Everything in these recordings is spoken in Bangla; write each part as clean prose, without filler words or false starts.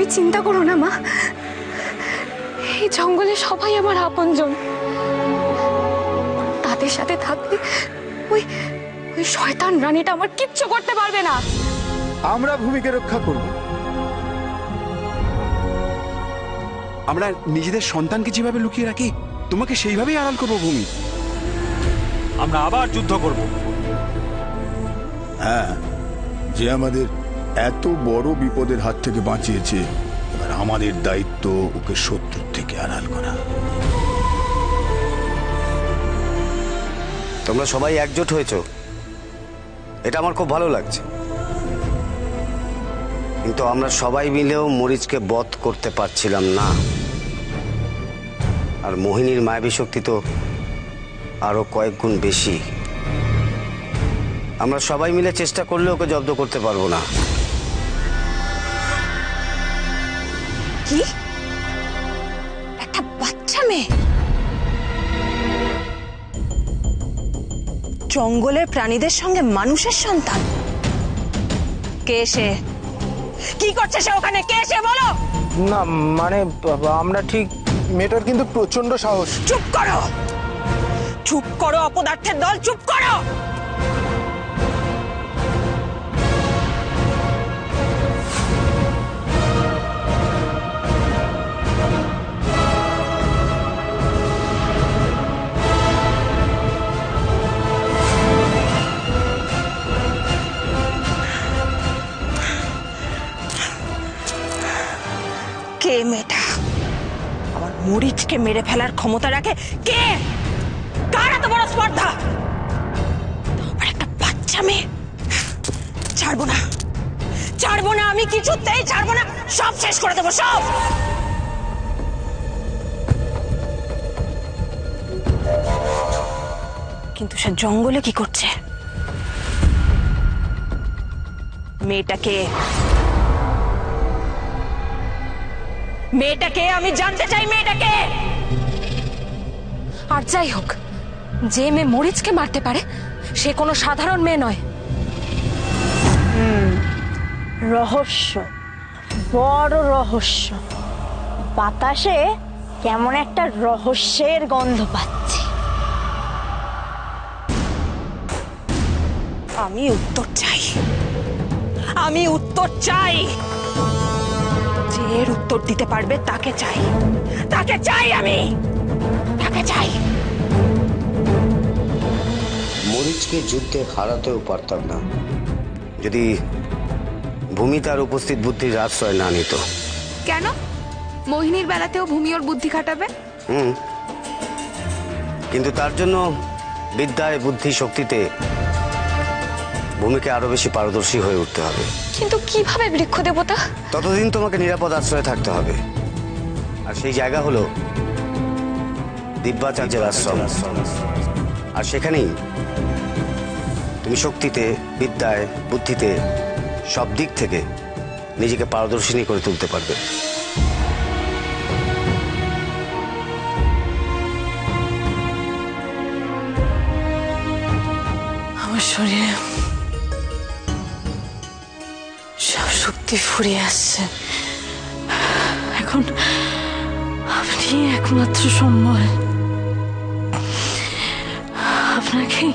তুমি চিন্তা করো না মা, এই জঙ্গলে সবাই আমার আপনজন। তাদের সাথে থাকলে ওই ওই শয়তান রানীটা আমার কিচ্ছু করতে পারবে না। আমরা ভূমিকে রক্ষা করব। আমরা নিজেদের সন্তানকে যেভাবে লুকিয়ে রাখি তোমাকে সেইভাবেই আড়াল করবো ভূমি। আমরা আবার যুদ্ধ করব। হ্যাঁ, যে আমাদের এত বড় বিপদের হাত থেকে বাঁচিয়েছে, এবার আমাদের দায়িত্ব ওকে শত্রুর থেকে আড়াল করা। তোমরা সবাই একজোট হয়েছো, এটা আমার খুব ভালো লাগছে। কিন্তু আমরা সবাই মিলেও মরিচকে বধ করতে পারছিলাম না। আর মোহিনীর মায়াবী শক্তি তো আরো কয়েক গুণ বেশি। আমরা সবাই মিলে চেষ্টা করলে ওকে জব্দ করতে পারবো না। কি? একটা বাচ্চা মেয়ে জঙ্গলের প্রাণীদের সঙ্গে মানুষের সন্তান? কে সে? কি করছে সে ওখানে? কে সে বলো? না মানে আমরা ঠিক, মেয়েটার কিন্তু প্রচন্ড সাহস। চুপ করো, চুপ করো অপদার্থের দল, চুপ করো। কে মেয়েটা? আমার মরিচকে মেরে ফেলার ক্ষমতা রাখে কে? কার এত বড় স্পর্ধা? তোমার একটা বাচ্চা মেয়ে। ছাড়বো না, ছাড়বো না, আমি কিছুতেই ছাড়বো না। সব শেষ করে দেবো, সব। কিন্তু সে জঙ্গলে কি করছে? মেয়েটাকে, মেয়েটাকে আমি জানতে চাই। মেয়েটাকে। আর যাই হোক, যে মেয়ে মরিচকে মারতে পারে সে কোনো সাধারণ মেয়ে নয়। রহস্য, বড় রহস্য। বাতাসে কেমন একটা রহস্যের গন্ধ পাচ্ছি। আমি উত্তর চাই, আমি উত্তর চাই। যে এর উত্তর দিতে পারবে তাকে চাই, তাকে চাই, আমি তাকে চাই। মরিচকে যুদ্ধে হারাতেও পারতাম না যদি ভূমি তার উপস্থিত বুদ্ধির আশ্রয় না নিত। কেন? মোহিনীর বেলাতেও ভূমি ওর বুদ্ধি খাটাবে। কিন্তু তার জন্য বিদ্যায়, বুদ্ধি, শক্তিতে ভূমিকে আরো বেশি পারদর্শী হয়ে উঠতে হবে। কিন্তু কিভাবে বৃক্ষ দেবতা? ততদিন তোমাকে নিরাপদ আশ্রয়ে থাকতে হবে। আর সেই জায়গা হলো দিব্যাচার্যের আশ্রম। আর সেখানেই তুমি শক্তিতে, বিদ্যায়, বুদ্ধিতে, সব দিক থেকে নিজেকে পারদর্শিনী করে তুলতে পারবে। আমার শরীরে সব শক্তি ফুরিয়ে আসছে। এখন আপনি একমাত্র সম্বল। আপনাকে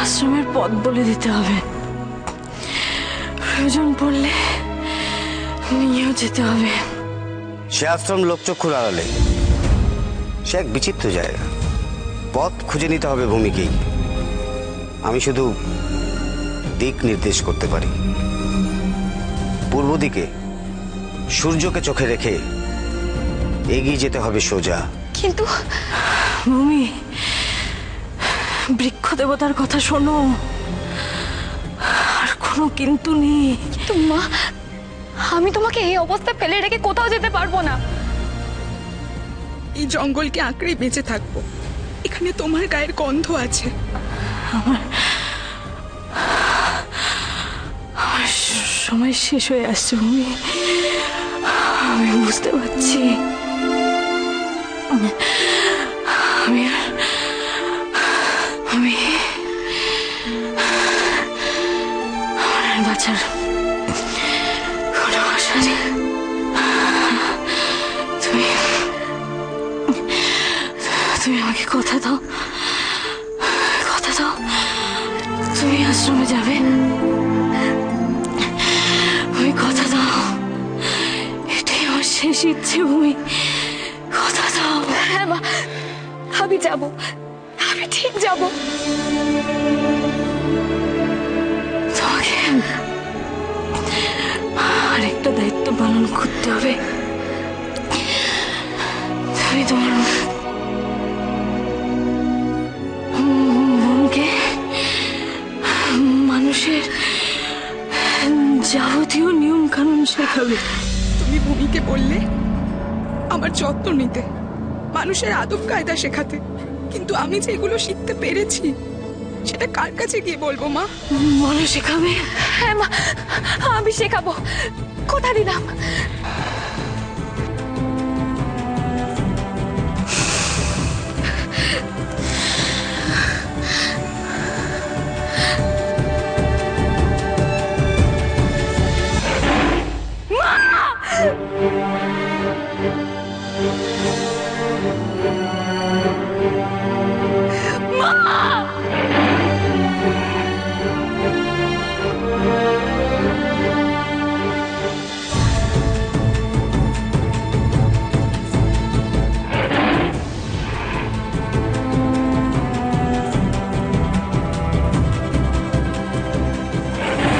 আশ্রমের পথ বলে দিতে হবে। প্রয়োজন পড়লে নিয়েও যেতে হবে। সে আশ্রম লোকচক্ষুর আড়ালে। সে এক বিচিত্র জায়গা। পথ খুঁজে নিতে হবে ভূমিকেই। আমি শুধু দিক নির্দেশ করতে পারি। পূর্ব দিকে সূর্যকে চোখে রেখে এগিয়ে যেতে হবে সোজা। কিন্তু ভূমি, বৃক্ষ দেবতার কথা শোনো, আর কোনো কিন্তু নেই। কিন্তু মা, আমি তোমাকে এই অবস্থায় ফেলে রেখে কোথাও যেতে পারবো না। এই জঙ্গলকে আঁকড়ে বেঁচে থাকবো। এখানে তোমার গায়ের গন্ধ আছে। আমার সময় শেষ হয়ে আসছে ভূমি, আমি বুঝতে পারছি। আমি আমার বাঁচার জানি। তুমি তুমি আমাকে কথা দাও, কথা দাও, তুমি আশ্রমে যাবে। ওই কথা দাও, এটাই আমার শেষ ইচ্ছে। ভূমি, কথা দাও। হ্যাঁ মা, আমি যাব, আমি ঠিক যাব। তোমাকে আরেকটা দায়িত্ব পালন করতে হবে। তুমি তোমার মনকে মানুষের যাবতীয় নিয়ম কানুন শেখাবে। তুমি ভূমিকে বললে আমার যত্ন নিতে, মানুষের আদব কায়দা শেখাতে, কিন্তু আমি যেগুলো শিখতে পেরেছি সেটা কার কাছে গিয়ে বলবো মা? মনে শেখাবে? হ্যাঁ মা, আমি শেখাবো, কথা দিলাম।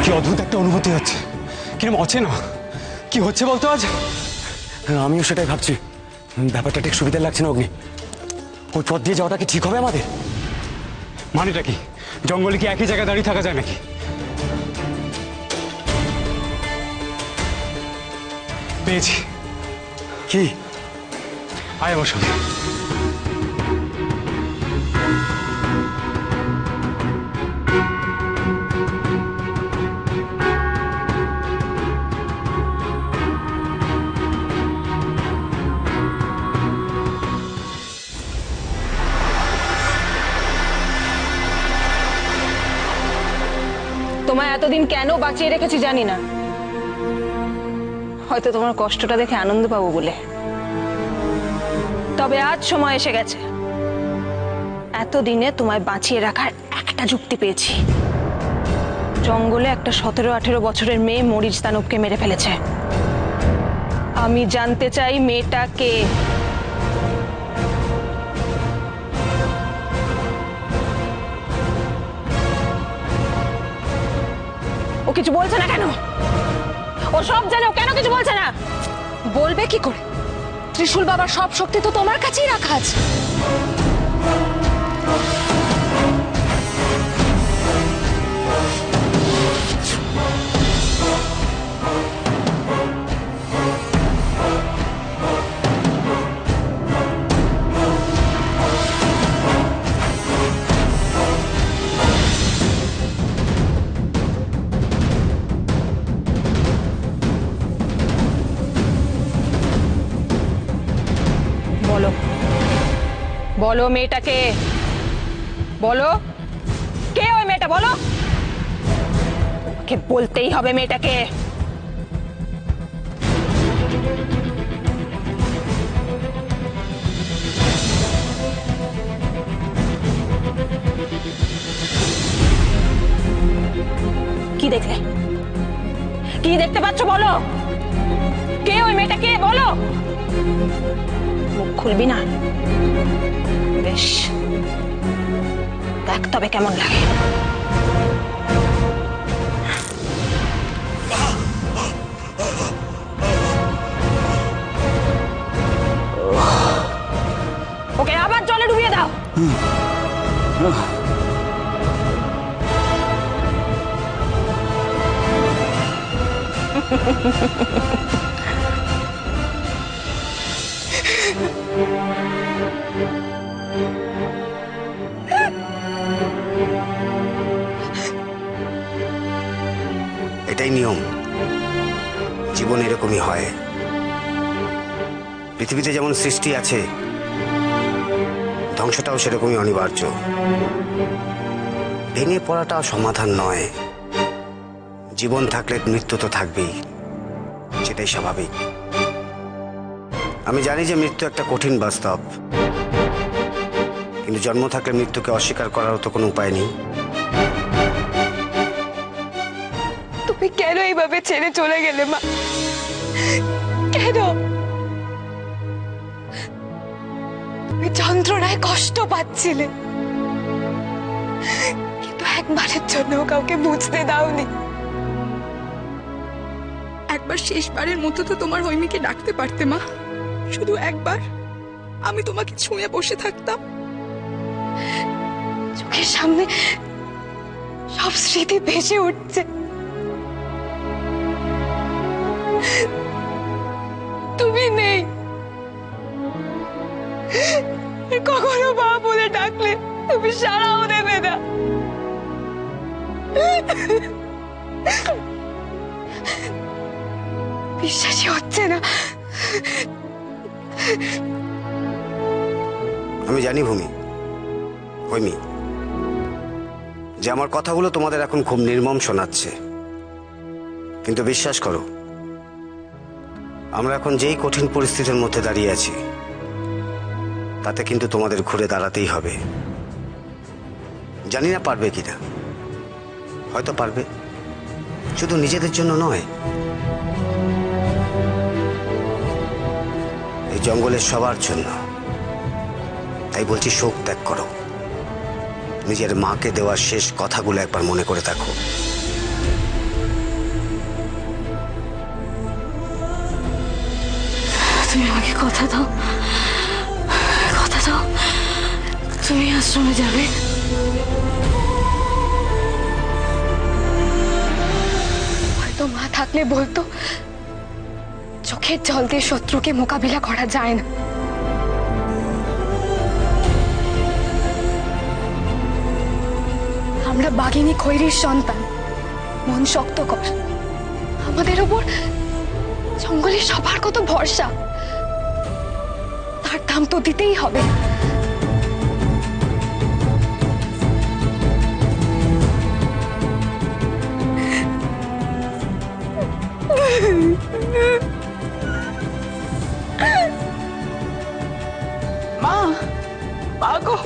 কি অদ্ভুত একটা অনুভূতি হচ্ছে, কিরকম অচেনা। কি হচ্ছে বলতো আজ? আমিও সেটাই ভাবছি। ব্যাপারটা ঠিক সুবিধা লাগছে না অগ্নি। ওই পথ দিয়ে যাওয়াটা কি ঠিক হবে আমাদের? মানেটা কি? জঙ্গলে কি একই জায়গায় দাঁড়িয়ে থাকা যায় নাকি? পেয়েছি। কি? আয় আমার সঙ্গে। তোমায় এতদিন কেন বাঁচিয়ে রেখেছি জানি না, হয়তো তোমার কষ্টটা দেখে আনন্দ পাবো বলে। তবে আজ সময় এসে গেছে। এতদিনে তোমায় বাঁচিয়ে রাখার একটা যুক্তি পেয়েছি। জঙ্গলে একটা 17-18 বছরের মেয়ে মরিচ দানবকে মেরে ফেলেছে। আমি জানতে চাই মেয়েটা কে। ও কিছু বলছে না কেন? ও সব জানে, ও কেন কিছু বলছে না? বলবে কি করে? ত্রিশূল বাবার সব শক্তি তো তোমার কাছেই রাখা আছে। বলো, বলো মেয়েটাকে, বলো কে ওই মেয়েটা, বলো। ওকে বলতেই হবে মেয়েটাকে। কি দেখলে? কি দেখতে পাচ্ছ বলো? কে ওই মেয়েটা, কে? বলো। মুখ খুলবি না? বেশ, দেখ তবে কেমন লাগে। ওকে আবার জলে ডুবিয়ে দাও। এটাই নিয়ম, জীবন এরকমই হয়। পৃথিবীতে যেমন সৃষ্টি আছে, ধ্বংসটাও সেরকমই অনিবার্য। ভেঙে পড়াটা সমাধান নয়। জীবন থাকলে মৃত্যু তো থাকবেই, সেটাই স্বাভাবিক। আমি জানি যে মৃত্যু একটা কঠিন বাস্তব, কিন্তু জন্ম থাকলে মৃত্যুকে অস্বীকার করারও তো কোনো উপায় নেই। তুমি কেন এইভাবে ছেড়ে চলে গেলে মা? কেন? তুমি যন্ত্রণায় কষ্ট পাচ্ছিলে, কিন্তু একবারের জন্য কাউকে বুঝতে দাওনি। একবার শেষবারের মতো তো তোমার হৈমিকে ডাকতে পারতে মা, শুধু একবার। আমি তোমাকে ছুঁয়ে বসে থাকতাম। চোখের সামনে সব স্মৃতি ভেসে উঠছে। তুমি নেই, কখনো মা বলে ডাকলে তুমি সাড়াও দেবে না। বিশ্বাসই হচ্ছে না। আমি জানি হৈমি, যে আমার কথাগুলো তোমাদের এখন খুব নির্মম শোনাচ্ছে, কিন্তু বিশ্বাস করো, আমরা এখন যেই কঠিন পরিস্থিতির মধ্যে দাঁড়িয়ে আছি, তাতে কিন্তু তোমাদের ঘুরে দাঁড়াতেই হবে। জানি না পারবে কিনা, হয়তো পারবে, শুধু নিজেদের জন্য নয়, এই জঙ্গলের সবার জন্য। তাই বলছি, শোক ত্যাগ করো, নিজের মাকে দেওয়া শেষ কথাগুলো একবার মনে করে দেখো। তুমি আমাকে কথা দাও, কথা দাও, তুমি আশ্রমে যাবে। হয়তো মা থাকলে বলতো, চোখের জল দিয়ে শত্রুকে মোকাবিলা করা যায় না। আমরা বাঘিনী খৈরির সন্তান, মন শক্ত কর। আমাদের ওপর জঙ্গলে সবার কত ভরসা, তার দাম তো দিতেই হবে। মা, মা গো।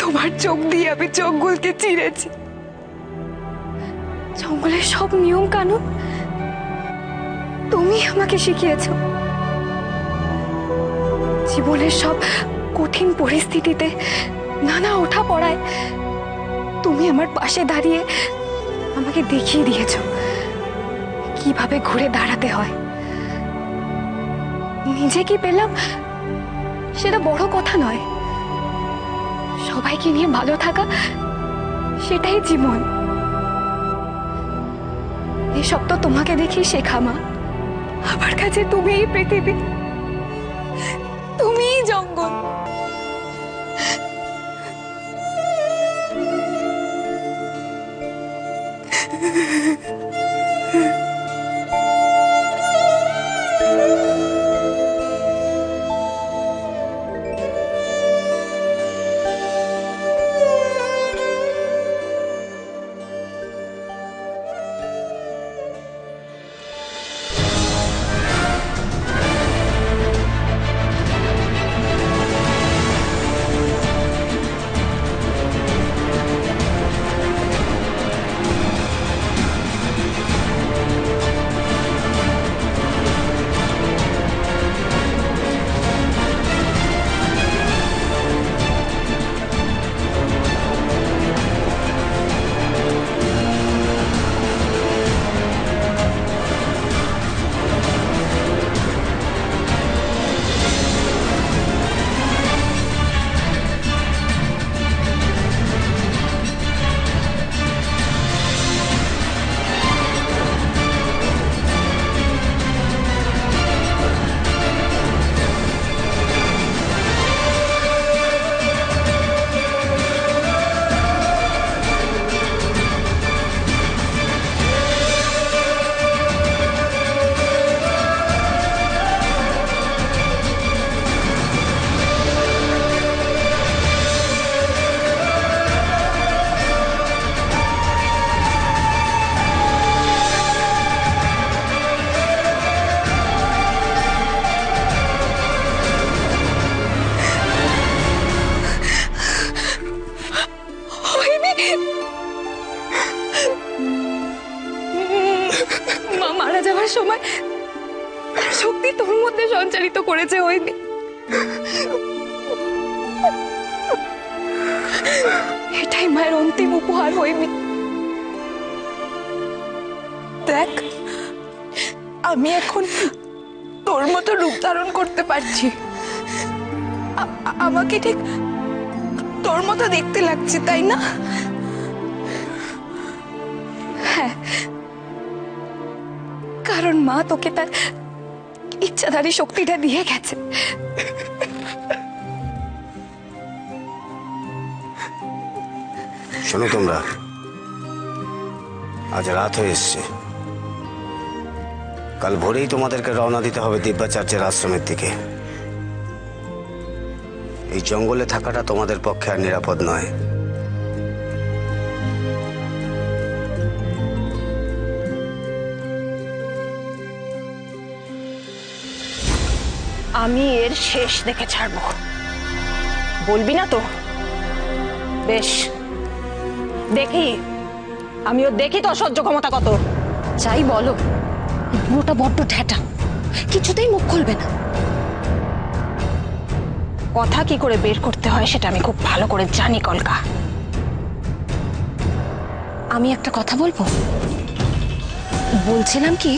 তোমার চোখ দিয়ে আমি জঙ্গলকে চিরেছি। জঙ্গলের সব নিয়ম কানুন তুমি আমাকে শিখিয়েছ। জীবনের সব কঠিন পরিস্থিতিতে, নানা ওঠা পড়ায় তুমি আমার পাশে দাঁড়িয়ে আমাকে দেখিয়ে দিয়েছ কিভাবে ঘুরে দাঁড়াতে হয়। নিজে কি পেলাম সেটা বড় কথা নয়, সবাইকে নিয়ে ভালো থাকা সেটাই জীবন। এসব তো তোমাকে দেখি শেখা মা। আমার কাছে তুমিই পৃথিবী, তুমিই জঙ্গল। শক্তি তোর মধ্যে সঞ্চারিত করেছে হয়নি। এটাই মায়ের অন্তিম উপহার হয়নি। দেখ, আমি এখন তোর মতো রূপ ধারণ করতে পারছি। আমাকে ঠিক তোর মতো দেখতে লাগছে, তাই না? হ্যাঁ, কারণ মা তোকে তার ইচ্ছাধারী শক্তিটা দিয়ে গেছে। শোনো তোমরা, আজ রাত হয়ে এসছে। কাল ভোরেই তোমাদেরকে রওনা দিতে হবে দিব্যাচার্যের আশ্রমের দিকে। এই জঙ্গলে থাকাটা তোমাদের পক্ষে আর নিরাপদ নয়। আমি এর শেষ দেখে ছাড়বো, বলবি না তো? বেশ, দেখি, আমিও দেখি তো সহ্য ক্ষমতা কত। যাই বলো, বুড়োটা বড্ড ঠেটা, কিছুতেই মুখ খুলবে না। কথা কি করে বের করতে হয় সেটা আমি খুব ভালো করে জানি কলকা। আমি একটা কথা বলবো? বলছিলাম কি,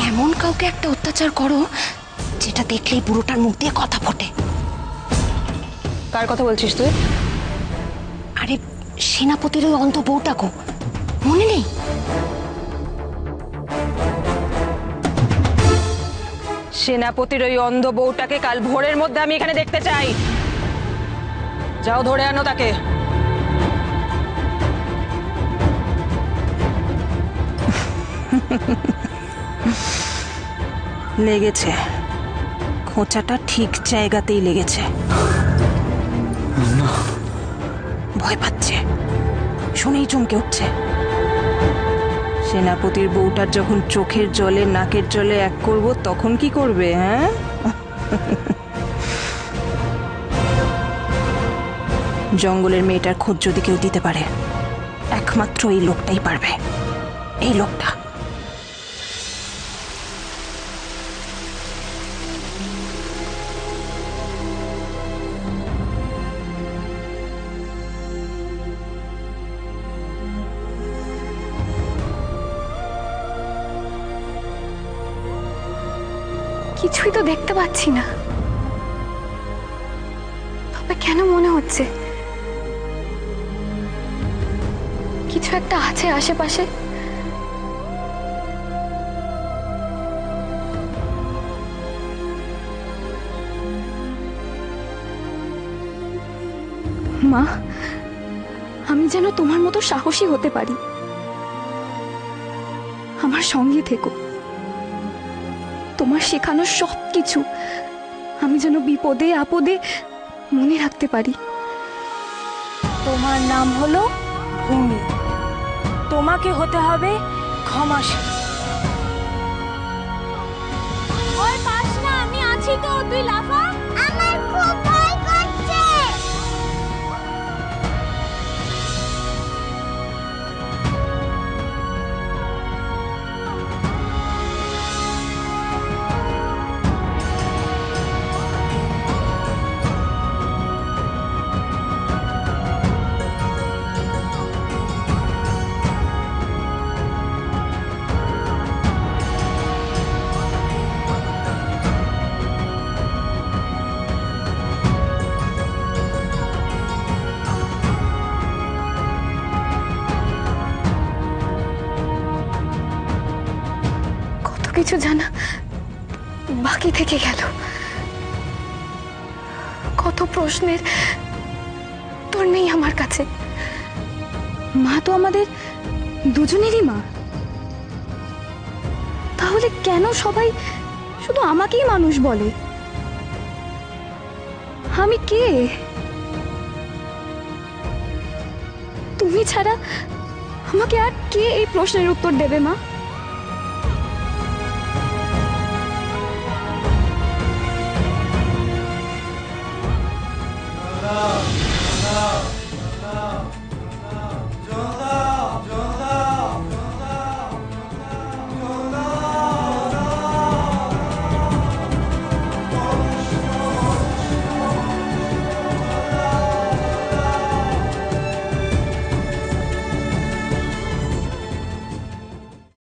এমন কাউকে একটা অত্যাচার করো যেটা দেখলেই বুড়োটার মুখ দিয়ে কথা ফোটে। কার কথা বলছিস তুই? আরে সেনাপতির ওই অন্ধ বউটা গো, মনে নেই? সেনাপতির ওই অন্ধ বউটাকে কাল ভোরের মধ্যে আমি এখানে দেখতে চাই। যাও, ধরে আনো তাকে। লেগেছে, খোঁচাটা ঠিক জায়গাতেই লেগেছে। ভয় পাচ্ছে, শুনেই চমকে উঠছে। সেনাপতির বউটার যখন চোখের জলে নাকের জলে এক করব, তখন কি করবে? হ্যাঁ, জঙ্গলের মেয়েটার খোঁজ যদি কেউ দিতে পারে, একমাত্র এই লোকটাই পারবে। এই লোকটা। কিছুই তো দেখতে পাচ্ছি না, তবে কেন মনে হচ্ছে কিছু একটা আছে আশেপাশে। মা, আমি যেন তোমার মতো সাহসী হতে পারি। আমার সঙ্গে থেকো, তোমার শেখানো সবকিছু আমি যেন বিপদে আপদে মনে রাখতে পারি। তোমার নাম হলো ভূমি, তোমাকে হতে হবে ক্ষমাশীল। ওই পাস না, আমি আছি তো, তুই লাফা। আমার খুব ভয় করছে। কিছু জানা বাকি থেকে গেল, কত প্রশ্নের তোর নেই আমার কাছে। মা তো আমাদের দুজনেরই মা, তাহলে কেন সবাই শুধু আমাকেই মানুষ বলে? আমি কে? তুমি ছাড়া আমাকে আর কে এই প্রশ্নের উত্তর দেবে মা?